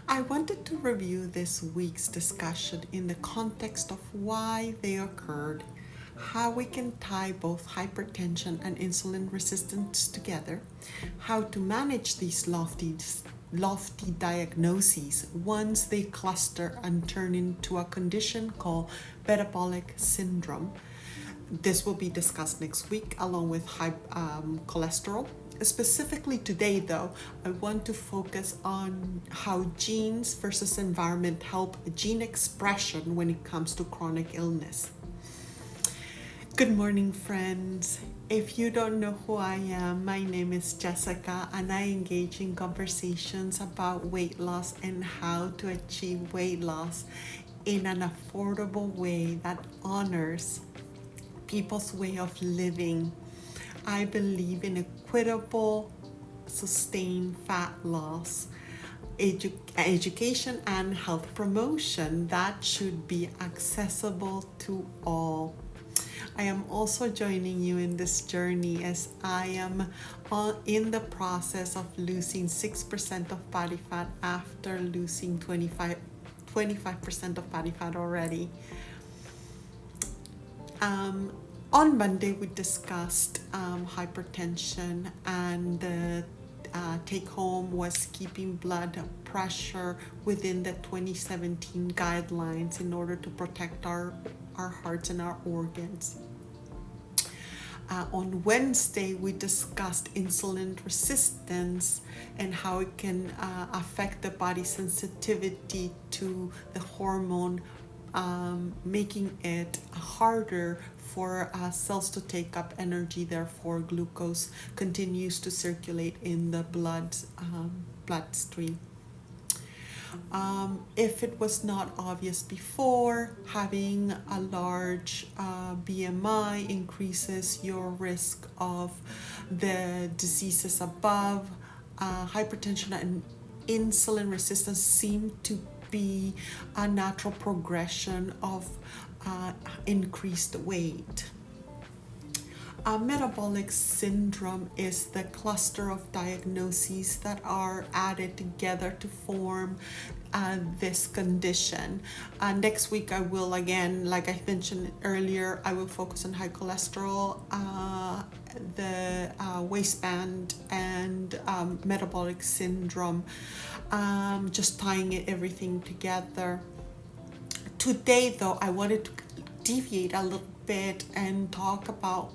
I wanted to review this week's discussion in the context of why they occurred, how we can tie both hypertension and insulin resistance together, how to manage these lofty diagnoses once they cluster and turn into a condition called metabolic syndrome. This will be discussed next week along with high cholesterol. Specifically today, though, I want to focus on how genes versus environment help gene expression when it comes to chronic illness. Good morning, friends. If you don't know who I am, my name is Jessica, and I engage in conversations about weight loss and how to achieve weight loss in an affordable way that honors people's way of living. I believe in equitable, sustained fat loss, education, and health promotion that should be accessible to all. I am also joining you in this journey as I am in the process of losing 6% of body fat after losing 25% of body fat already. On Monday, we discussed hypertension, and the take home was keeping blood pressure within the 2017 guidelines in order to protect our hearts and our organs. On Wednesday, we discussed insulin resistance and how it can affect the body's sensitivity to the hormone, making it harder for cells to take up energy. Therefore, glucose continues to circulate in the bloodstream. If it was not obvious before, having a large BMI increases your risk of the diseases above. Hypertension and insulin resistance seem to be a natural progression of increased weight. Metabolic syndrome is the cluster of diagnoses that are added together to form this condition. Next week, I will, again, like I mentioned earlier, I will focus on high cholesterol, the waistband, and metabolic syndrome, just tying everything together. Today, though, I wanted to deviate a little bit and talk about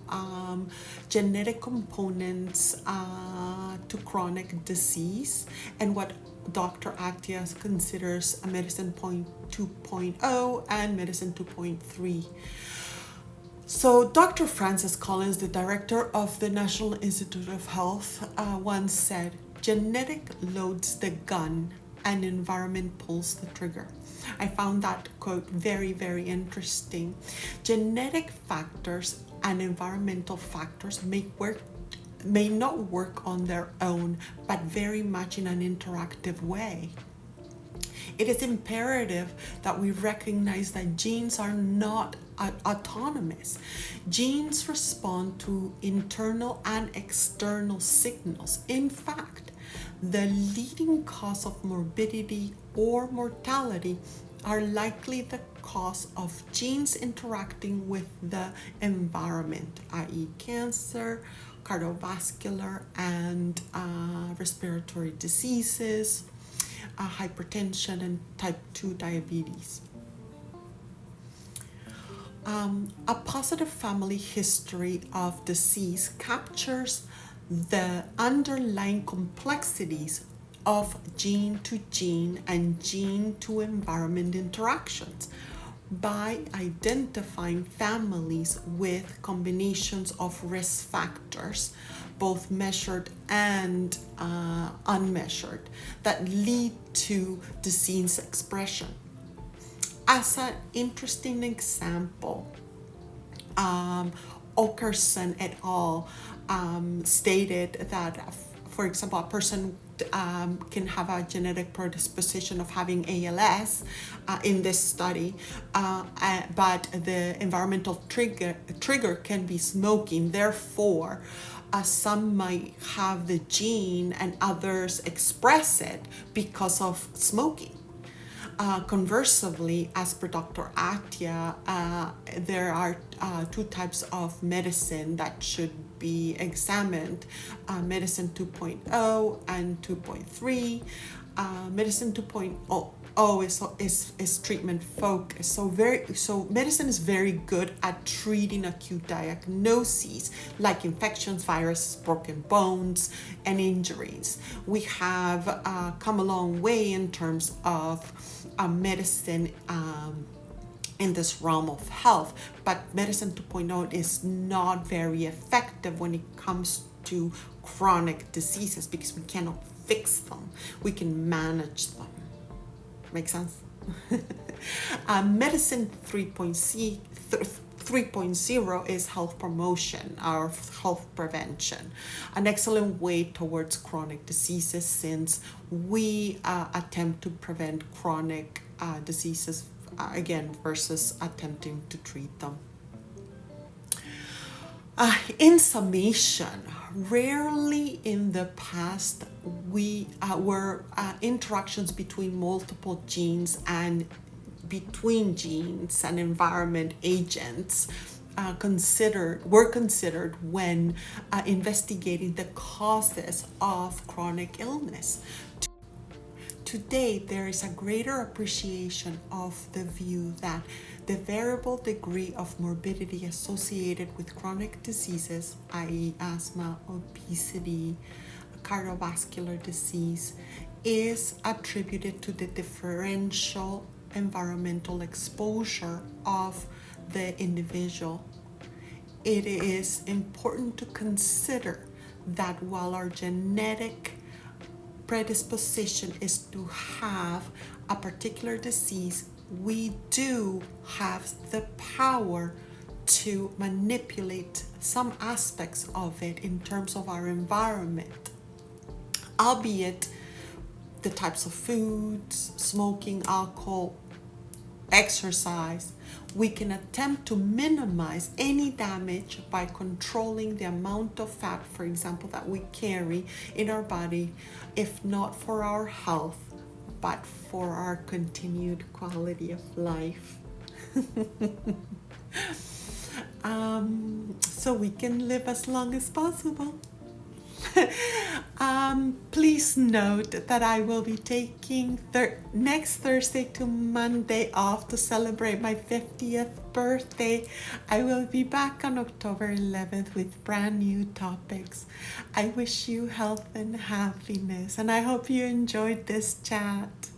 genetic components to chronic disease and what Dr. Actias considers a medicine 2.0 and medicine 2.3. So Dr. Francis Collins, the director of the National Institute of Health, once said, "Genetic loads the gun and environment pulls the trigger." I found that quote very, very interesting. Genetic factors and environmental factors may not work on their own, but very much in an interactive way. It is imperative that we recognize that genes are not autonomous. Genes respond to internal and external signals. In fact, the leading cause of morbidity or mortality are likely the cause of genes interacting with the environment, i.e. cancer, cardiovascular and respiratory diseases, hypertension, and type 2 diabetes. A positive family history of disease captures the underlying complexities of gene to gene and gene to environment interactions by identifying families with combinations of risk factors, both measured and unmeasured, that lead to disease expression. As an interesting example, Okerson et al. Stated that, for example, a person can have a genetic predisposition of having ALS in this study, but the environmental trigger can be smoking. Therefore, Some might have the gene and others express it because of smoking. Conversely, as per Dr. Attia, there are two types of medicine that should be examined, medicine 2.0 and 2.3. Medicine 2.0 is treatment focused. So medicine is very good at treating acute diagnoses like infections, viruses, broken bones, and injuries. We have come a long way in terms of medicine in this realm of health, but medicine 2.0 is not very effective when it comes to chronic diseases because we cannot fix them. We can manage them. Make sense? Medicine 3.0 is health promotion or health prevention, an excellent way towards chronic diseases since we attempt to prevent chronic diseases again versus attempting to treat them. In summation, rarely in the past were interactions between multiple genes and between genes and environment agents were considered when investigating the causes of chronic illness. Today, there is a greater appreciation of the view that the variable degree of morbidity associated with chronic diseases, i.e. asthma, obesity, cardiovascular disease, is attributed to the differential environmental exposure of the individual. It is important to consider that while our genetic predisposition is to have a particular disease, we do have the power to manipulate some aspects of it in terms of our environment, albeit the types of foods, smoking, alcohol, exercise. We can attempt to minimize any damage by controlling the amount of fat, for example, that we carry in our body, if not for our health, but for our continued quality of life. So we can live as long as possible. Please note that I will be taking next Thursday to Monday off to celebrate my 50th birthday. I will be back on October 11th with brand new topics. I wish you health and happiness, and I hope you enjoyed this chat.